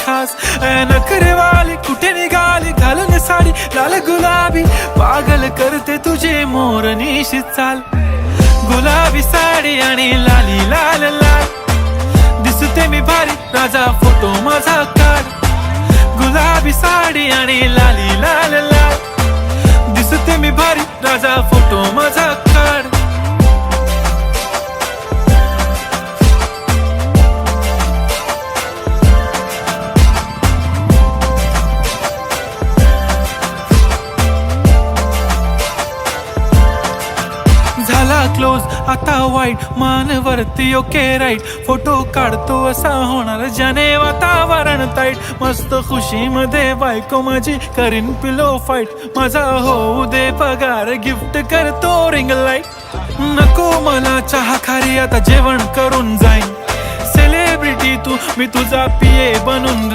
खास. नखरेवाली कुठे निघाली घालून साडी लाल गुलाबी, पागल करते तुझे मोरनीशी चाल. गुलाबी साडी आणि लाली लाल लाल, दिसते मी भारी राजा फोटो माझा काढ. गुलाबी साडी आणि लाली लाल लाल, दिसते मी भारी राजा फोटो माझा काढ. झाला क्लोज आता वाईट, मान वरती ओके राईट. फोटो काढतो असा होणार ज्याने वातावरण ताईट. मस्त खुशी मध्ये बायको माझी करीन पिलो फाईट. माझा होऊ दे पगार गिफ्ट करतो रिंग लाईट. नको मला चहा खारी आता जेवण करून जाईन. सेलिब्रिटी तू मी तुझा पिये बनून